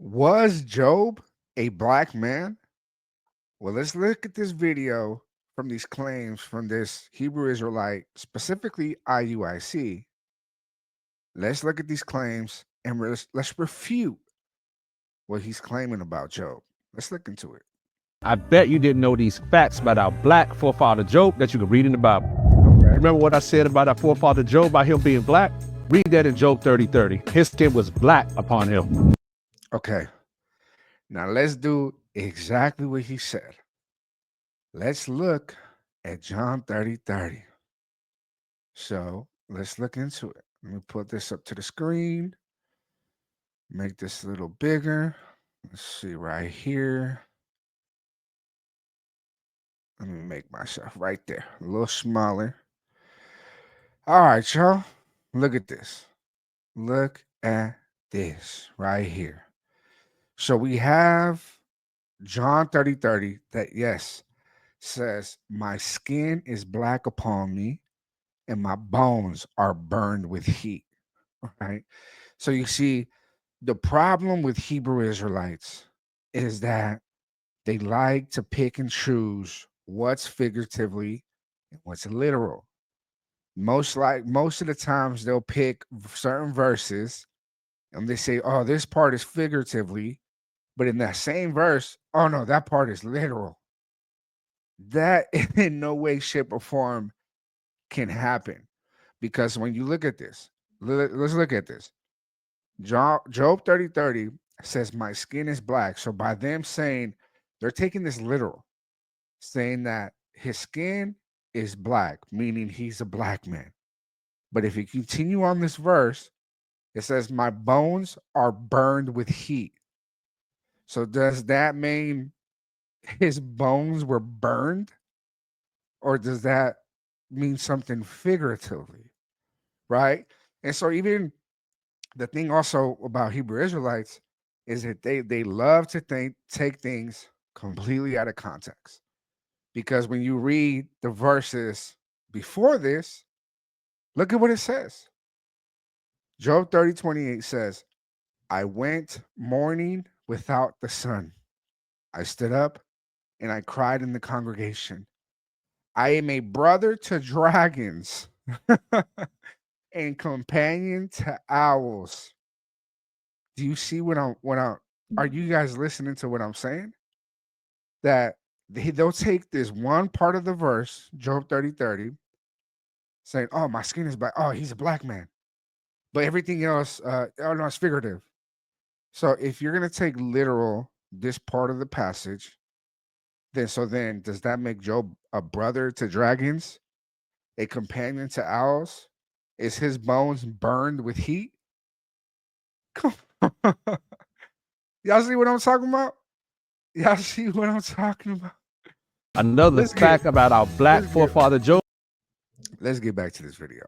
Was Job a black man? Well, let's look at this video from these claims from this Hebrew Israelite, specifically IUIC. Let's look at these claims and let's refute what he's claiming about Job. Let's look into it. I bet you didn't know these facts about our black forefather Job that you can read in the Bible. Okay. Remember what I said about our forefather Job, about him being black? Read that in Job 30:30. His skin was black upon him. Okay. Now let's do exactly what he said. Let's look at John 30:30. So let's look into it. Let me put this up to the screen. Make this a little bigger. Let's see right here. Let me make myself right there a little smaller. All right, y'all. Look at this. Look at this right here. So we have John 30:30 that, yes, says, "My skin is black upon me and my bones are burned with heat." Right? So you see, the problem with Hebrew Israelites is that they like to pick and choose what's figuratively and what's literal. Most of the times they'll pick certain verses and they say, "Oh, this part is figuratively," but in that same verse, "Oh no, that part is literal." That in no way, shape, or form can happen, because when you look at this, let's look at this. Job 30:30 says, "My skin is black." So by them saying, they're taking this literal, saying that his skin is black, meaning he's a black man. But if you continue on this verse, it says, "My bones are burned with heat." So does that mean his bones were burned? Or does that mean something figuratively? Right? And so even the thing also about Hebrew Israelites is that they love to take things completely out of context. Because when you read the verses before this, look at what it says. Job 30:28 says, "I went mourning without the sun. I stood up and I cried in the congregation. I am a brother to dragons and companion to owls." Do you see what I'm are you guys listening to what I'm saying? That they'll take this one part of the verse, Job 30:30, saying, "Oh, my skin is black. Oh, he's a black man." But everything else, oh no, it's figurative. So if you're gonna take literal this part of the passage, then does that make Job a brother to dragons, a companion to owls? Is his bones burned with heat? Come on. Y'all see what I'm talking about? Y'all see what I'm talking about? Another Let's get fact about our black let's get forefather Job, let's get back to this video.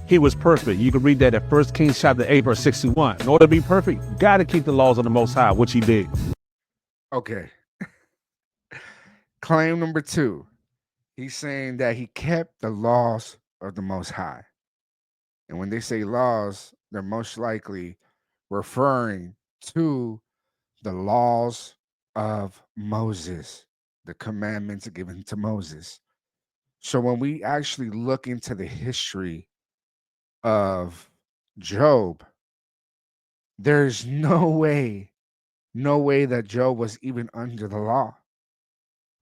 he was perfect. You can read that at 1 Kings chapter 8, verse 61. In order to be perfect, you got to keep the laws of the Most High, which he did. Okay. Claim number 2. He's saying that he kept the laws of the Most High. And when they say laws, they're most likely referring to the laws of Moses, the commandments given to Moses. So when we actually look into the history of Job, there's no way that Job was even under the law.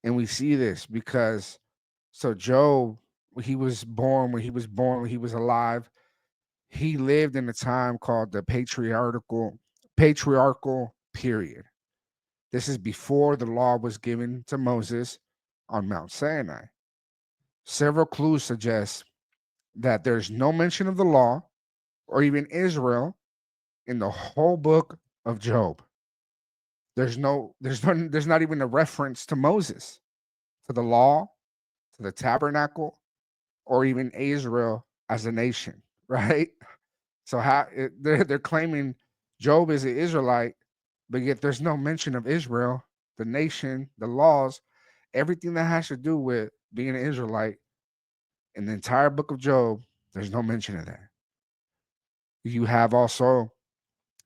And we see this because so Job, when he was born, when he was alive, he lived in a time called the patriarchal period. This is before the law was given to Moses on Mount Sinai. Several clues suggest that there's no mention of the law or even Israel in the whole book of Job. There's not even a reference to Moses, to the law, to the tabernacle, or even Israel as a nation, right? So they're claiming Job is an Israelite, but yet there's no mention of Israel, the nation, the laws, everything that has to do with being an Israelite in the entire book of Job. There's no mention of that. You have also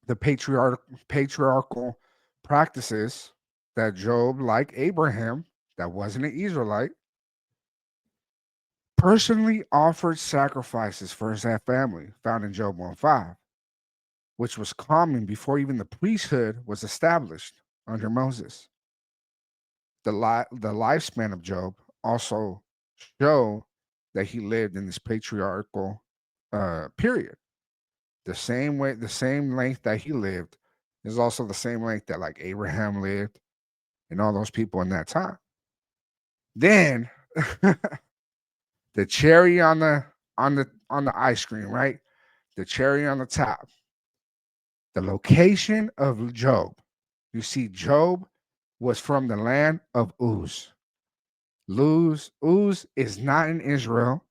the patriarchal practices that Job, like Abraham, that wasn't an Israelite, personally offered sacrifices for his family, found in Job 1:5, which was common before even the priesthood was established under Moses. The lifespan of Job also show that he lived in this patriarchal period. The same way, the same length that he lived is also the same length that like Abraham lived and all those people in that time. Then the cherry on the ice cream, right? The cherry on the top. The location of Job. You see, Job was from the land of Uz. Uz is not in Israel,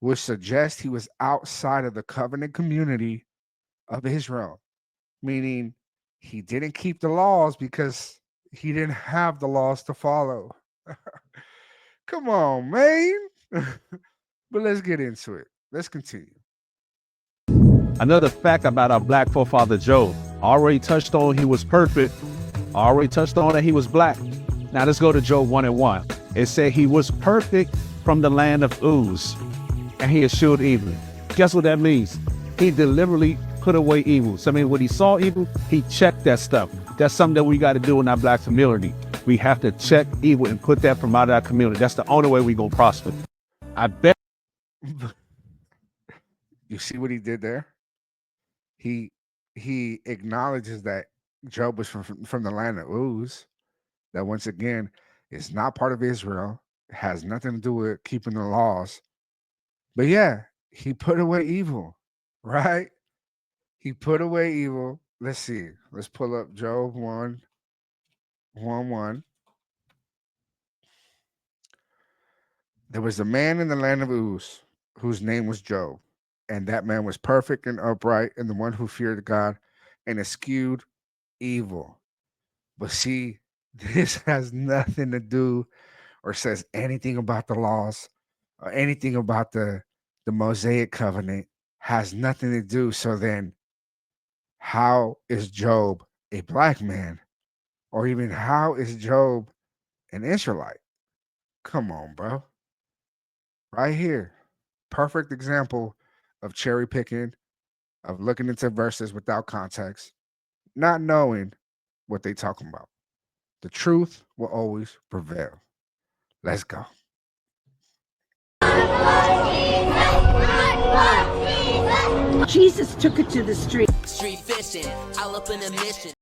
which suggests he was outside of the covenant community of Israel, meaning he didn't keep the laws because he didn't have the laws to follow. Come on, man. But let's get into it. Let's continue. Another fact about our black forefather Job. Already touched on he was perfect. Already touched on that he was black. Now let's go to Job 1:1. It said he was perfect from the land of Uz, and he eschewed evil. Guess what that means? He deliberately put away evil. So I mean, when he saw evil, he checked that stuff. That's something that we got to do in our black community. We have to check evil and put that from out of our community. That's the only way we gonna prosper. I bet. You see what he did there? He acknowledges that Job was from the land of Uz, that once again is not part of Israel, has nothing to do with keeping the laws. But yeah, he put away evil, right? He put away evil. Let's see. Let's pull up Job 1:1. There was a man in the land of Uz whose name was Job, and that man was perfect and upright, and the one who feared God and eschewed evil. But see, this has nothing to do or says anything about the laws or anything about the Mosaic covenant. Has nothing to do. So then, how is Job a black man, or even how is Job an Israelite? Come on, bro. Right here, perfect example of cherry picking, of looking into verses without context, not knowing what they talking about. The truth will always prevail. Let's go. Jesus took it to the street. Street fishing, all up in a mission.